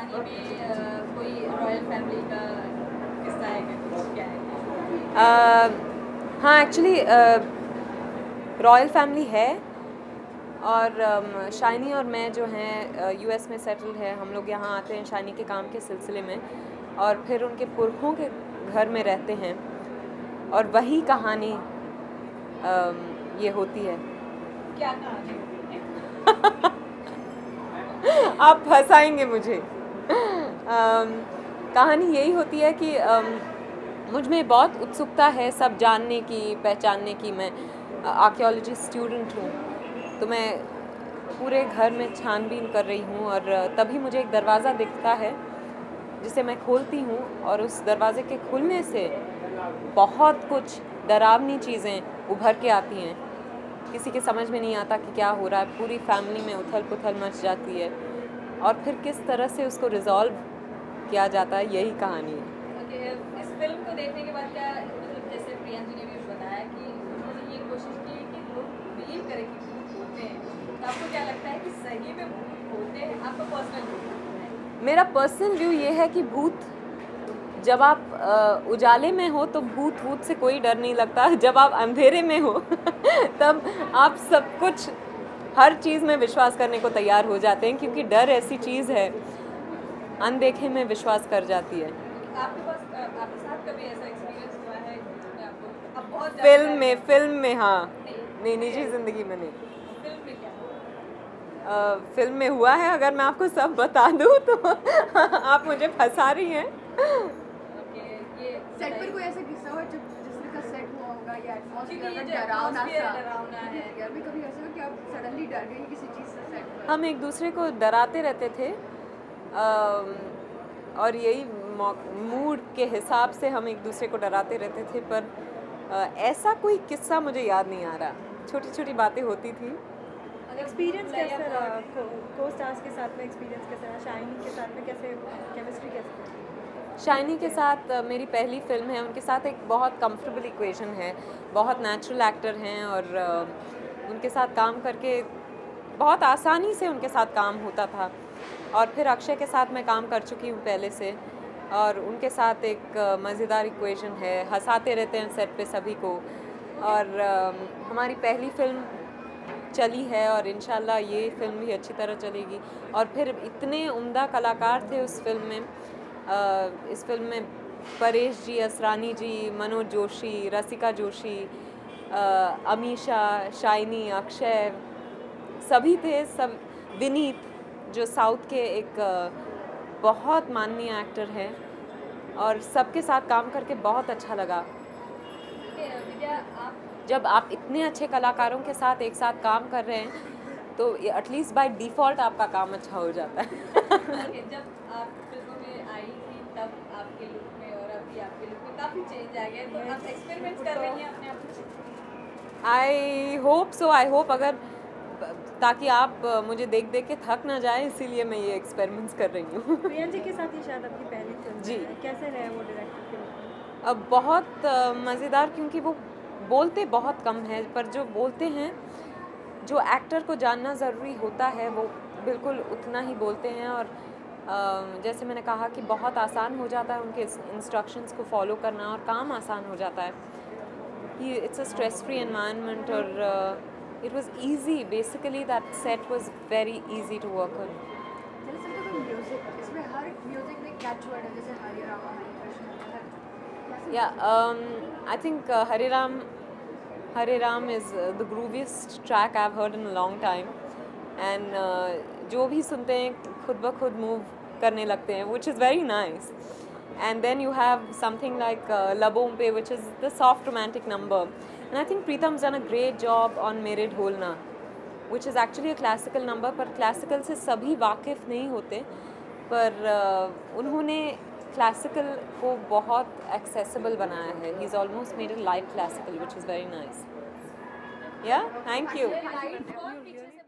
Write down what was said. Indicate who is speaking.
Speaker 1: कहानी में कोई रॉयल फैमिली का किस्सा है क्या है?
Speaker 2: हाँ, एक्चुअली रॉयल फैमिली है। और शाइनी और मैं जो हैं यूएस में सेटल्ड है। हम लोग यहाँ आते हैं शाइनी के काम के सिलसिले में, और फिर उनके पुरखों के घर में रहते हैं, और वही कहानी ये होती है।
Speaker 1: क्या कहानी होती है?
Speaker 2: आप फंसाएंगे मुझे। कहानी यही होती है कि मुझ में बहुत उत्सुकता है सब जानने की, पहचानने की। मैं आर्कियोलॉजी स्टूडेंट हूँ, तो मैं पूरे घर में छानबीन कर रही हूँ, और तभी मुझे एक दरवाज़ा दिखता है जिसे मैं खोलती हूँ, और उस दरवाज़े के खुलने से बहुत कुछ डरावनी चीज़ें उभर के आती हैं। किसी के समझ में नहीं आता कि क्या हो रहा है, पूरी फैमिली में उथल पुथल मच जाती है, और फिर किस तरह से उसको रिजॉल्व किया जाता है, यही कहानी है।
Speaker 1: ओके, इस फिल्म को देखने के बाद क्या मतलब जैसे प्रियंका जी ने भी बताया कि उन्होंने ये कोशिश की कि लोग बिलीव करें कि भूत होते हैं, तो आपको क्या लगता है कि सही में भूत होते हैं? आपका पर्सनल व्यू?
Speaker 2: मेरा पर्सनल व्यू ये है कि भूत, जब आप उजाले में हो तो भूत से कोई डर नहीं लगता। जब आप अंधेरे में हो तब आप सब कुछ, हर चीज़ में विश्वास करने को तैयार हो जाते हैं, क्योंकि डर ऐसी चीज़ है, अनदेखे में विश्वास कर जाती है।
Speaker 1: आपके साथ कभी ऐसा एक्सपीरियंस हुआ है जिसमें आपको अब बहुत
Speaker 2: फिल्म में हाँ, नहीं, निजी ज़िंदगी में नहीं।
Speaker 1: फिल्म में क्या
Speaker 2: फिल्म में हुआ है। अगर मैं आपको सब बता दूँ तो आप मुझे फंसा रही हैं।
Speaker 1: ये
Speaker 3: सेट पर कोई ऐसा किस्सा हो जब जिसने का सेट हुआ होगा या
Speaker 1: क्योंकि ये
Speaker 3: एटमॉस्फेयर
Speaker 1: जो
Speaker 3: डरावना सा
Speaker 1: डरावना है
Speaker 3: यार भी कभी ऐसा हो कि आप सडनली डर गए किसी चीज़ से सेट पर?
Speaker 2: हम एक दूसरे को डराते रहते थे, और यही मूड के हिसाब से हम एक दूसरे को डराते रहते थे, पर ऐसा कोई किस्सा मुझे याद नहीं आ रहा। छोटी छोटी बातें होती थी।
Speaker 4: एक्सपीरियंस कैसा रहा को स्टार्स के साथ में? एक्सपीरियंस कैसा रहा शाइनी के साथ में? कैसे केमिस्ट्री कैसे?
Speaker 2: शाइनी के साथ मेरी पहली फिल्म है। उनके साथ एक बहुत कंफर्टेबल इक्वेशन है, बहुत नेचुरल एक्टर हैं, और उनके साथ काम करके बहुत आसानी से उनके साथ काम होता था। और फिर अक्षय के साथ मैं काम कर चुकी हूँ पहले से, और उनके साथ एक मज़ेदार इक्वेशन है, हंसाते रहते हैं सेट पे सभी को। और हमारी पहली फिल्म चली है, और इंशाल्लाह ये फिल्म भी अच्छी तरह चलेगी। और फिर इतने उम्दा कलाकार थे उस फिल्म में। इस फिल्म में परेश जी, असरानी जी, मनोज जोशी, रसिका जोशी, अमीशा, शाइनी, अक्षय, सभी थे। सब, विनीत जो साउथ के एक बहुत माननीय एक्टर हैं, और सबके साथ काम करके बहुत अच्छा लगा।
Speaker 1: विद्या, आप
Speaker 2: जब आप इतने अच्छे कलाकारों के साथ एक साथ काम कर रहे हैं, तो एटलीस्ट बाय डिफ़ॉल्ट आपका काम अच्छा हो जाता है।
Speaker 1: जब आप फिल्मों में आई थी तब आपके लुक में और अभी आपके लुक में काफ़ी चेंज आ गया, तो आप एक्सपेरिमेंट्स कर रही हैं अपने आप में?
Speaker 2: I hope so, I hope, अगर ताकि आप मुझे देख देख के थक ना जाए, इसीलिए मैं ये एक्सपेरिमेंट्स कर रही हूँ।
Speaker 4: प्रियंका जी के साथ ये शायद आपकी पहली फिल्म
Speaker 2: जी।
Speaker 4: है। कैसे रहे वो डायरेक्टर के रूप में?
Speaker 2: अब बहुत मज़ेदार, क्योंकि वो बोलते बहुत कम है, पर जो बोलते हैं, जो एक्टर को जानना ज़रूरी होता है, वो बिल्कुल उतना ही बोलते हैं। और जैसे मैंने कहा कि बहुत आसान हो जाता है उनके इंस्ट्रक्शंस को फॉलो करना, और काम आसान हो जाता है। It's a stress free environment, और it was easy, basically that set was very easy to work on.
Speaker 3: Music, इसमें हर म्यूजिक में कैच वर्ड है, जैसे हरे रामा हरे Krishna.
Speaker 2: Yeah, I think Hare Ram is the grooviest track I've heard in a long time, and जो भी सुनते हैं खुद ब खुद मूव करने लगते हैं, which is very nice. And then you have something like Labon Pe, which is the soft romantic number, and I think Preetham's done a great job on Mere Dholna, which is actually a classical number, पर classical से सभी वाकिफ़ नहीं होते, पर उन्होंने classical को बहुत accessible बनाया है। He is almost made it light classical, which is very nice. या, थैंक यू।
Speaker 1: लाइट बहुत पीछे से